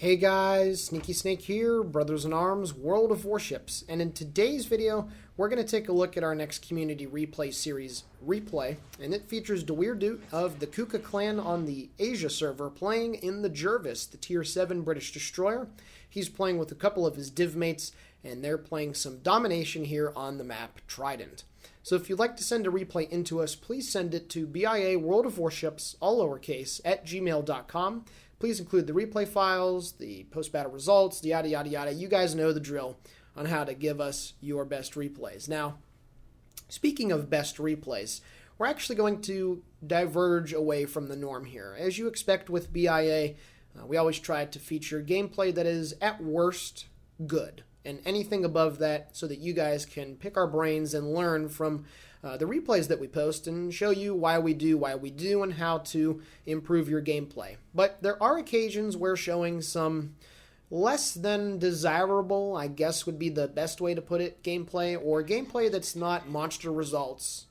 Hey guys, Sneaky Snake here, Brothers in Arms, World of Warships, and in today's video, we're going to take a look at our next community replay series, Replay, and it features Dude of the Kuka clan on the Asia server playing in the Jervis, the Tier 7 British destroyer. He's playing with a couple of his div mates, and they're playing some domination here on the map Trident. So if you'd like to send a replay into us, please send it to BIAworldofwarships, all lowercase, @gmail.com. Please include the replay files, the post-battle results, the yada yada yada. You guys know the drill on how to give us your best replays. Now, speaking of best replays, we're actually going to diverge away from the norm here. As you expect with BIA, we always try to feature gameplay that is at worst good, and anything above that so that you guys can pick our brains and learn from the replays that we post and show you why we do, and how to improve your gameplay. But there are occasions where showing some less than desirable, I guess would be the best way to put it, gameplay, or gameplay that's not monster results,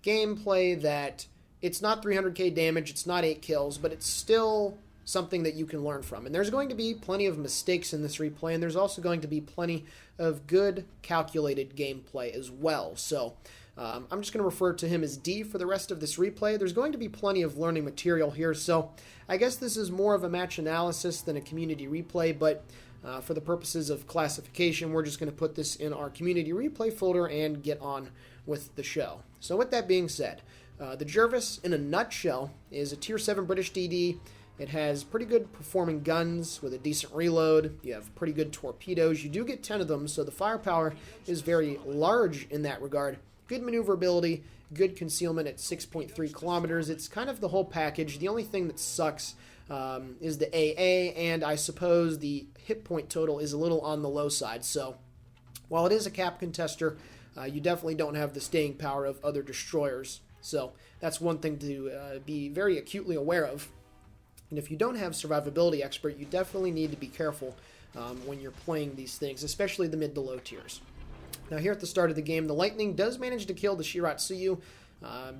gameplay that it's not 300k damage, it's not 8 kills, but it's still something that you can learn from. And there's going to be plenty of mistakes in this replay, and there's also going to be plenty of good calculated gameplay as well. So I'm just going to refer to him as D for the rest of this replay. There's going to be plenty of learning material here, so I guess this is more of a match analysis than a community replay, but for the purposes of classification, we're just going to put this in our community replay folder and get on with the show. So with that being said, the Jervis, in a nutshell, is a Tier 7 British DD. It has pretty good performing guns with a decent reload. You have pretty good torpedoes. You do get 10 of them, so the firepower is very large in that regard. Good maneuverability, good concealment at 6.3 kilometers. It's kind of the whole package. The only thing that sucks is the AA, and I suppose the hit point total is a little on the low side. So while it is a cap contester, you definitely don't have the staying power of other destroyers. So that's one thing to be very acutely aware of. And if you don't have survivability expert, you definitely need to be careful when you're playing these things, especially the mid to low tiers. Now here at the start of the game, the Lightning does manage to kill the Shiratsuyu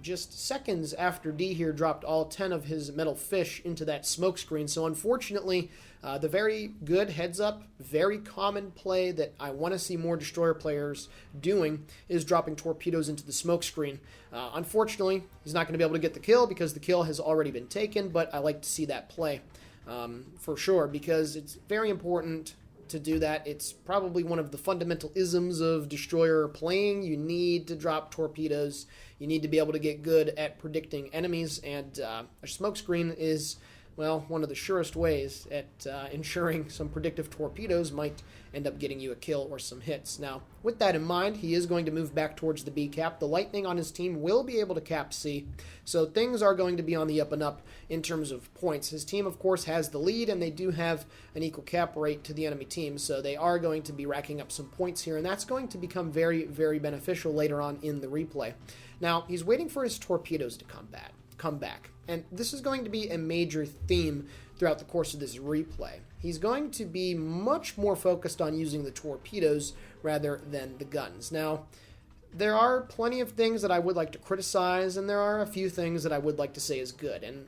just seconds after D here dropped all 10 of his metal fish into that smoke screen. So unfortunately, the very good heads up, very common play that I want to see more destroyer players doing is dropping torpedoes into the smoke screen. Unfortunately, he's not going to be able to get the kill because the kill has already been taken, but I like to see that play for sure, because it's very important to do that. It's probably one of the fundamental isms of destroyer playing. You need to drop torpedoes. You need to be able to get good at predicting enemies, and a smoke screen is, well, one of the surest ways at ensuring some predictive torpedoes might end up getting you a kill or some hits. Now, with that in mind, he is going to move back towards the B cap. The Lightning on his team will be able to cap C, so things are going to be on the up and up in terms of points. His team, of course, has the lead, and they do have an equal cap rate to the enemy team, so they are going to be racking up some points here, and that's going to become very, very beneficial later on in the replay. Now, he's waiting for his torpedoes to come back. And this is going to be a major theme throughout the course of this replay. He's going to be much more focused on using the torpedoes rather than the guns. Now, there are plenty of things that I would like to criticize, and there are a few things that I would like to say is good. And,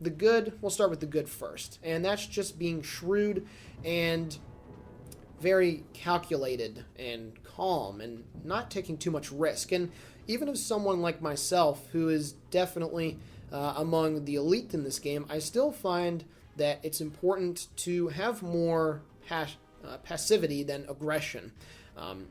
the good, we'll start with the good first. And that's just being shrewd and very calculated and calm and not taking too much risk. And even as someone like myself, who is definitely among the elite in this game, I still find that it's important to have more passivity than aggression.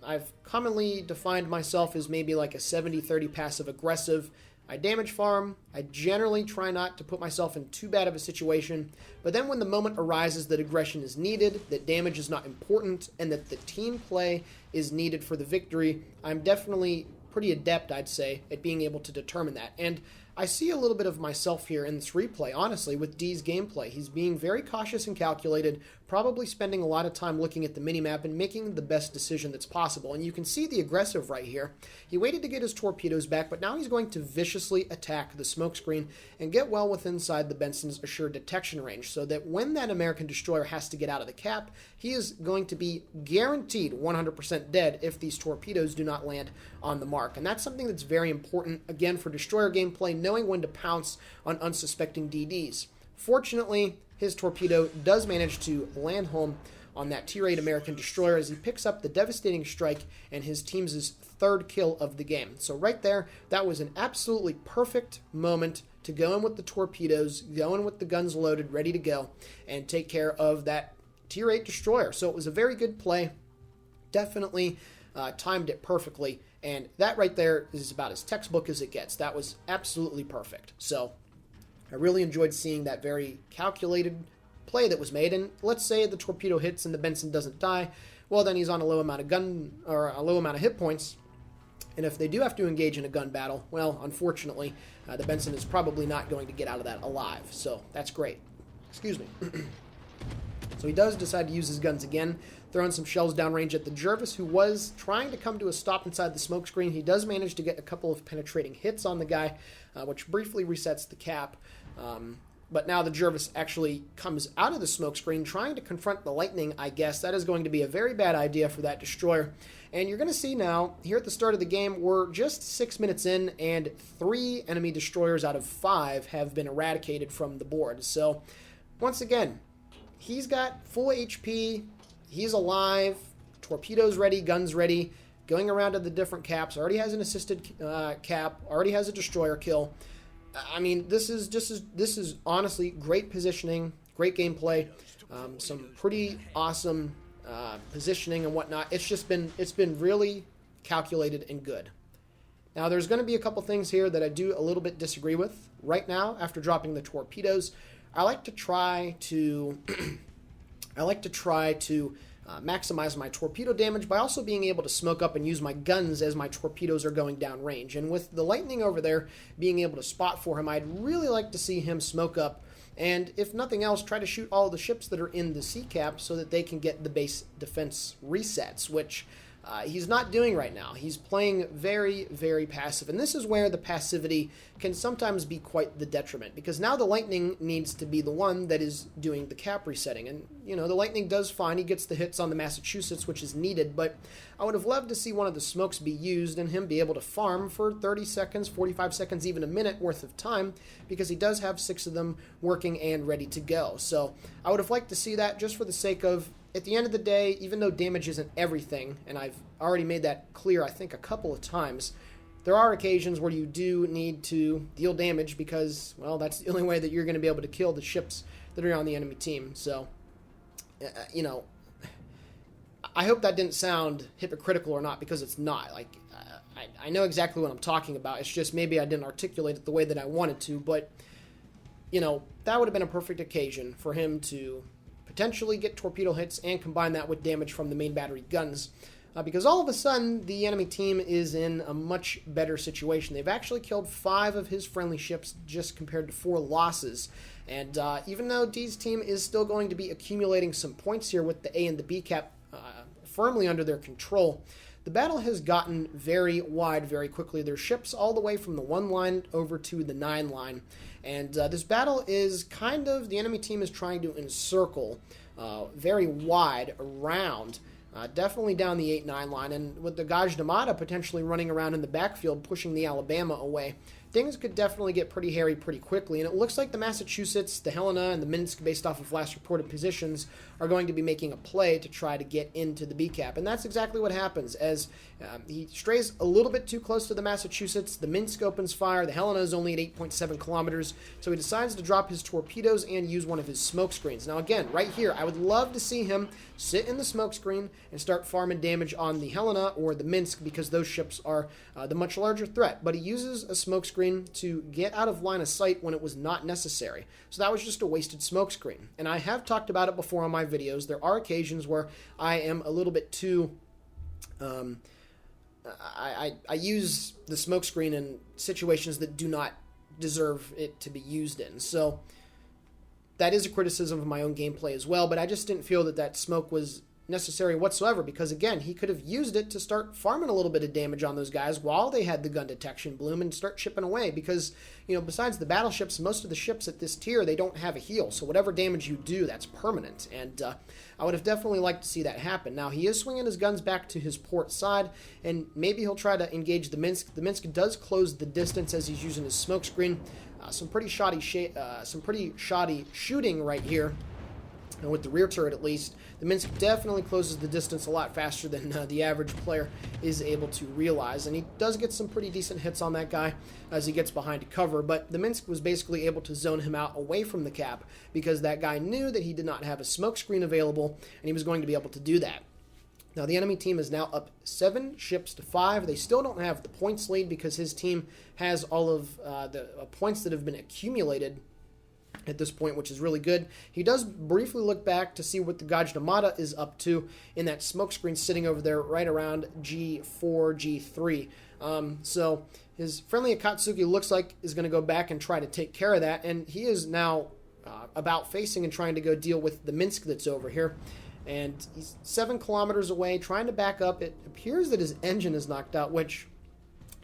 I've commonly defined myself as maybe like a 70-30 passive-aggressive. I damage farm. I generally try not to put myself in too bad of a situation, but then when the moment arises that aggression is needed, that damage is not important, and that the team play is needed for the victory, I'm definitely pretty adept, I'd say, at being able to determine that. And I see a little bit of myself here in this replay, honestly, with D's gameplay. He's being very cautious and calculated, probably spending a lot of time looking at the minimap and making the best decision that's possible. And you can see the aggressive right here. He waited to get his torpedoes back, but now he's going to viciously attack the smokescreen and get well within inside the Benson's assured detection range, so that when that American destroyer has to get out of the cap, he is going to be guaranteed 100% dead if these torpedoes do not land on the mark. And that's something that's very important, again, for destroyer gameplay, knowing when to pounce on unsuspecting DDs. Fortunately, his torpedo does manage to land home on that Tier 8 American destroyer as he picks up the devastating strike and his team's third kill of the game. So right there, that was an absolutely perfect moment to go in with the torpedoes, go in with the guns loaded, ready to go, and take care of that Tier 8 destroyer. So it was a very good play. Definitely timed it perfectly, and that right there is about as textbook as it gets. That was absolutely perfect. So I really enjoyed seeing that very calculated play that was made. And let's say the torpedo hits and the Benson doesn't die, well, then he's on a low amount of gun or a low amount of hit points. And if they do have to engage in a gun battle, well, unfortunately, the Benson is probably not going to get out of that alive. So that's great. Excuse me. So he does decide to use his guns again, throwing some shells downrange at the Jervis, who was trying to come to a stop inside the smoke screen. He does manage to get a couple of penetrating hits on the guy, which briefly resets the cap. But now the Jervis actually comes out of the smoke screen trying to confront the lightning, I guess. That is going to be a very bad idea for that destroyer. And you're going to see now, here at the start of the game, we're just 6 minutes in, and 3 enemy destroyers out of 5 have been eradicated from the board. So, once again, he's got full HP, he's alive, torpedoes ready, guns ready, going around to the different caps, already has an assisted cap, already has a destroyer kill. I mean, this is honestly great positioning, great gameplay, some pretty awesome positioning and whatnot. It's been really calculated and good. Now, there's going to be a couple things here that I do a little bit disagree with. Right now, after dropping the torpedoes, I like to try to maximize my torpedo damage by also being able to smoke up and use my guns as my torpedoes are going downrange. And with the lightning over there being able to spot for him, I'd really like to see him smoke up and, if nothing else, try to shoot all the ships that are in the sea cap so that they can get the base defense resets, which he's not doing right now. He's playing very, very passive, and this is where the passivity can sometimes be quite the detriment, because now the Lightning needs to be the one that is doing the cap resetting, and, you know, the Lightning does fine. He gets the hits on the Massachusetts, which is needed, but I would have loved to see one of the smokes be used and him be able to farm for 30 seconds, 45 seconds, even a minute worth of time, because he does have 6 of them working and ready to go. So I would have liked to see that just for the sake of, at the end of the day, even though damage isn't everything, and I've already made that clear, I think, a couple of times, there are occasions where you do need to deal damage because, well, that's the only way that you're going to be able to kill the ships that are on the enemy team. So, you know, I hope that didn't sound hypocritical or not, because it's not. Like, I know exactly what I'm talking about. It's just maybe I didn't articulate it the way that I wanted to, but, you know, that would have been a perfect occasion for him to potentially get torpedo hits and combine that with damage from the main battery guns, because all of a sudden the enemy team is in a much better situation. They've actually killed 5 of his friendly ships just compared to 4 losses, and even though D's team is still going to be accumulating some points here with the A and the B cap firmly under their control, the battle has gotten very wide very quickly. There's ships all the way from the 1 line over to the 9 line. And this battle is kind of, the enemy team is trying to encircle very wide around, definitely down the 8-9 line. And with the Gajnamata potentially running around in the backfield, pushing the Alabama away, things could definitely get pretty hairy pretty quickly. And it looks like the Massachusetts, the Helena, and the Minsk, based off of last reported positions, are going to be making a play to try to get into the B cap. And that's exactly what happens. As he strays a little bit too close to the Massachusetts, the Minsk opens fire. The Helena is only at 8.7 kilometers, so he decides to drop his torpedoes and use one of his smoke screens. Now again, right here, I would love to see him sit in the smoke screen and start farming damage on the Helena or the Minsk, because those ships are the much larger threat. But he uses a smoke screen to get out of line of sight when it was not necessary. So that was just a wasted smoke screen. And I have talked about it before on my videos. There are occasions where I am a little bit too... I use the smoke screen in situations that do not deserve it to be used in. So that is a criticism of my own gameplay as well, but I just didn't feel that that smoke was necessary whatsoever, because again, he could have used it to start farming a little bit of damage on those guys while they had the gun detection bloom and start chipping away, because, you know, besides the battleships, most of the ships at this tier, they don't have a heal, so whatever damage you do, that's permanent, and I would have definitely liked to see that happen. Now, he is swinging his guns back to his port side, and maybe he'll try to engage the Minsk. The Minsk does close the distance as he's using his smoke screen. Some pretty shoddy shooting right here. And with the rear turret, at least, the Minsk definitely closes the distance a lot faster than the average player is able to realize. And he does get some pretty decent hits on that guy as he gets behind cover. But the Minsk was basically able to zone him out away from the cap because that guy knew that he did not have a smoke screen available, and he was going to be able to do that. Now, the enemy team is now up 7 ships to 5. They still don't have the points lead because his team has all of the points that have been accumulated at this point, which is really good. He does briefly look back to see what the Gajnamata is up to in that smoke screen sitting over there right around G4, G3. So his friendly Akatsuki looks like is going to go back and try to take care of that, and he is now about facing and trying to go deal with the Minsk that's over here. And he's 7 kilometers away, trying to back up. It appears that his engine is knocked out, which,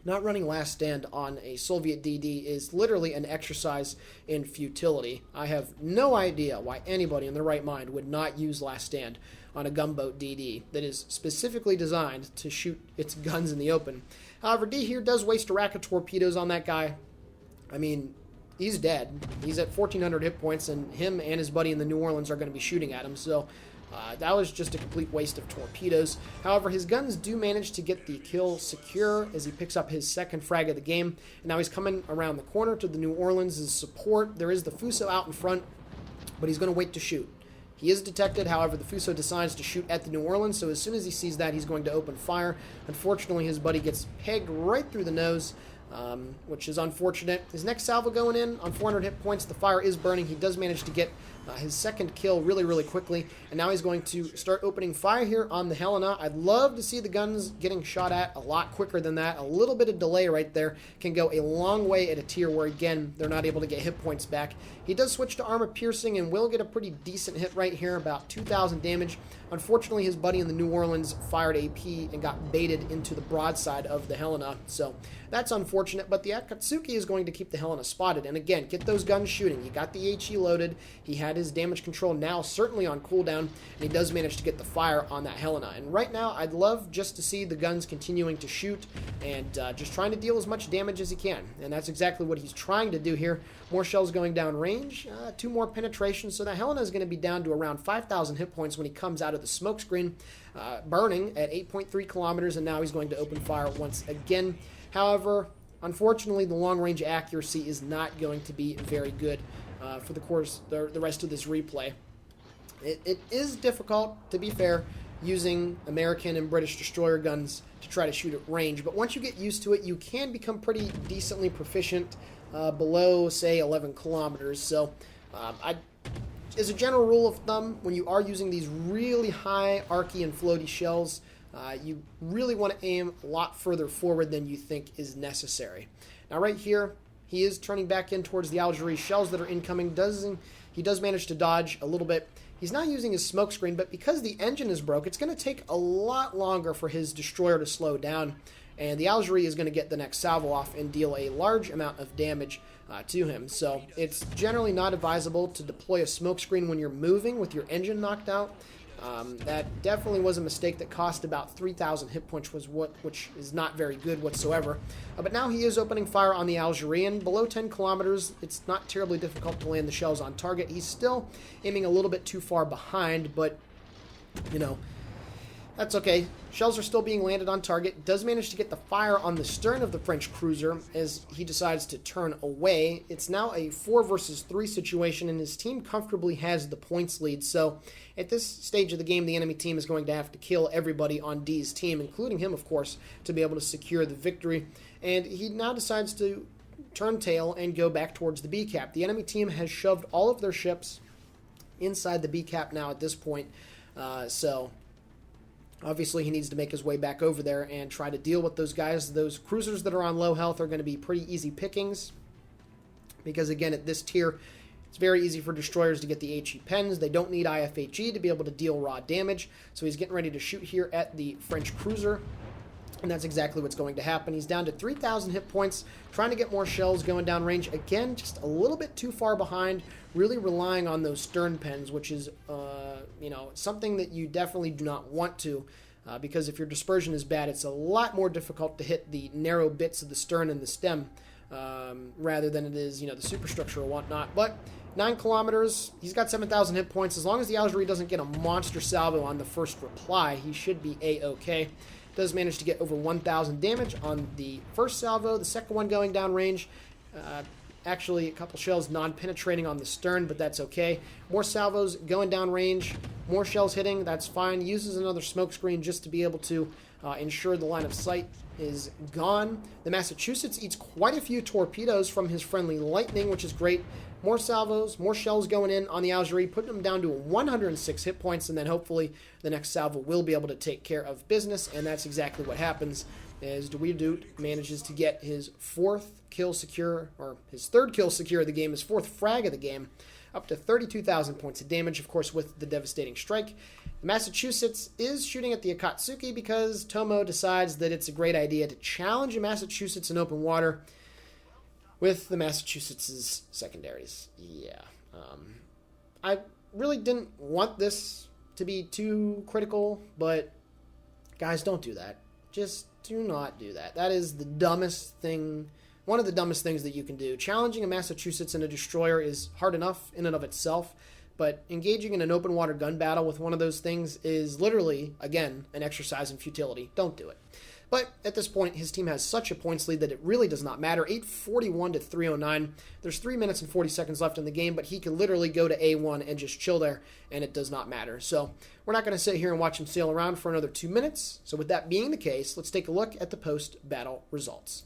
not running last stand on a Soviet DD is literally an exercise in futility. I have no idea why anybody in their right mind would not use last stand on a gunboat DD that is specifically designed to shoot its guns in the open. However, D here does waste a rack of torpedoes on that guy. I mean, he's dead. He's at 1,400 hit points, and him and his buddy in the New Orleans are going to be shooting at him, so that was just a complete waste of torpedoes. However, his guns do manage to get the kill secure as he picks up his second frag of the game. And now he's coming around the corner to the New Orleans' support. There is the Fuso out in front, but he's going to wait to shoot. He is detected, however, the Fuso decides to shoot at the New Orleans, so as soon as he sees that, he's going to open fire. Unfortunately, his buddy gets pegged right through the nose, which is unfortunate. His next salvo going in on 400 hit points. The fire is burning. He does manage to get his second kill really, really quickly, and now he's going to start opening fire here on the Helena. I'd love to see the guns getting shot at a lot quicker than that. A little bit of delay right there can go a long way at a tier where, again, they're not able to get hit points back. He does switch to armor piercing and will get a pretty decent hit right here, about 2,000 damage. Unfortunately, his buddy in the New Orleans fired AP and got baited into the broadside of the Helena, so that's unfortunate, but the Akatsuki is going to keep the Helena spotted, and again, get those guns shooting. He got the HE loaded, he had his damage control now certainly on cooldown, and he does manage to get the fire on that Helena. And right now, I'd love just to see the guns continuing to shoot and just trying to deal as much damage as he can, and that's exactly what he's trying to do here. More shells going down range, 2 more penetrations, so that Helena is going to be down to around 5,000 hit points when he comes out of the smoke screen, burning at 8.3 kilometers, and now he's going to open fire once again. However, unfortunately, the long-range accuracy is not going to be very good for the rest of this replay. It is difficult, to be fair, using American and British destroyer guns to try to shoot at range, but once you get used to it, you can become pretty decently proficient below, say, 11 kilometers. So, as a general rule of thumb, when you are using these really high arcy and floaty shells, you really want to aim a lot further forward than you think is necessary. Now right here, he is turning back in towards the Algerie shells that are incoming. He does manage to dodge a little bit. He's not using his smoke screen, but because the engine is broke, it's going to take a lot longer for his destroyer to slow down, and the Algerie is going to get the next salvo off and deal a large amount of damage to him. So it's generally not advisable to deploy a smoke screen when you're moving with your engine knocked out. That definitely was a mistake that cost about 3,000 hit points, which is not very good whatsoever. But now he is opening fire on the Algerian. Below 10 kilometers, it's not terribly difficult to land the shells on target. He's still aiming a little bit too far behind, but, you know, that's okay. Shells are still being landed on target. Does manage to get the fire on the stern of the French cruiser as he decides to turn away. It's now a 4 versus 3 situation, and his team comfortably has the points lead. So at this stage of the game, the enemy team is going to have to kill everybody on D's team, including him, of course, to be able to secure the victory. And he now decides to turn tail and go back towards the B cap. The enemy team has shoved all of their ships inside the B cap now at this point. So obviously, he needs to make his way back over there and try to deal with those guys. Those cruisers that are on low health are going to be pretty easy pickings because, again, at this tier, It's very easy for destroyers to get the HE pens. They don't need IFHE to be able to deal raw damage. So he's getting ready to shoot here at the French cruiser. And that's exactly what's going to happen. He's down to 3,000 hit points, trying to get more shells going down range. Again, just a little bit too far behind, really relying on those stern pens, which is, something that you definitely do not want to. Because if your dispersion is bad, it's a lot more difficult to hit the narrow bits of the stern and the stem rather than it is, the superstructure or whatnot. But 9 kilometers, he's got 7,000 hit points. As long as the Algerie doesn't get a monster salvo on the first reply, he should be A-okay. Does manage to get over 1,000 damage on the first salvo. The second one going down range. Actually, a couple shells non-penetrating on the stern, but that's okay. More salvos going down range. More shells hitting. That's fine. Uses another smoke screen just to be able to ensure the line of sight is gone. The Massachusetts eats quite a few torpedoes from his friendly lightning, which is great. More salvos, more shells going in on the Algerie, putting them down to 106 hit points, and then hopefully the next salvo will be able to take care of business, and that's exactly what happens as Duweerdoot manages to get his third kill secure of the game, his fourth frag of the game, up to 32,000 points of damage, of course, with the devastating strike. The Massachusetts is shooting at the Akatsuki because Tomo decides that it's a great idea to challenge a Massachusetts in open water with the Massachusetts' secondaries. Yeah. I really didn't want this to be too critical, but guys, don't do that. Just do not do that. That is the dumbest thing, one of the dumbest things that you can do. Challenging a Massachusetts in a destroyer is hard enough in and of itself, but engaging in an open water gun battle with one of those things is literally, again, an exercise in futility. Don't do it. But at this point, his team has such a points lead that it really does not matter. 841 to 309. There's 3 minutes and 40 seconds left in the game, but he can literally go to A1 and just chill there, and it does not matter. So we're not going to sit here and watch him sail around for another 2 minutes. So with that being the case, let's take a look at the post-battle results.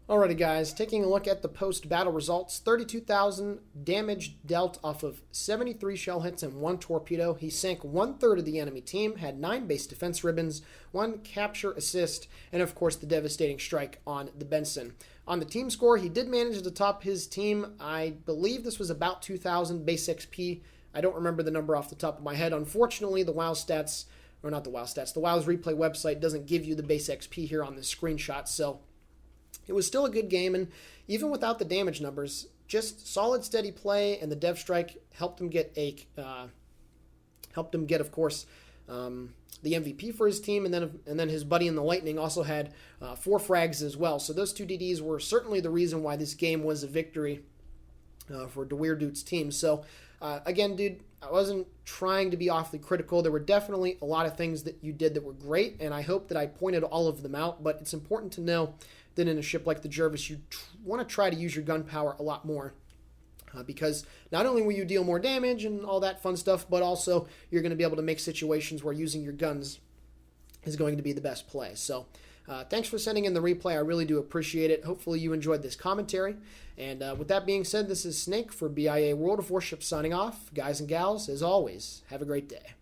Alrighty guys, taking a look at the post-battle results, 32,000 damage dealt off of 73 shell hits and 1 torpedo. He sank 1/3 of the enemy team, had 9 base defense ribbons, 1 capture assist, and of course the devastating strike on the Benson. On the team score, he did manage to top his team. I believe this was about 2,000 base XP. I don't remember the number off the top of my head. Unfortunately, the WoW's replay website doesn't give you the base XP here on the screenshot, so it was still a good game, and even without the damage numbers, just solid, steady play, and the dev strike helped him get of course, the MVP for his team, and then his buddy in the Lightning also had 4 frags as well. So those 2 DDs were certainly the reason why this game was a victory for Duweerdoot's team. So again, dude, I wasn't trying to be awfully critical. There were definitely a lot of things that you did that were great, and I hope that I pointed all of them out, but it's important to know that in a ship like the Jervis, you want to try to use your gun power a lot more. Because not only will you deal more damage and all that fun stuff, but also you're going to be able to make situations where using your guns is going to be the best play. So thanks for sending in the replay. I really do appreciate it. Hopefully you enjoyed this commentary. And with that being said, this is Snake for BIA World of Warships signing off. Guys and gals, as always, have a great day.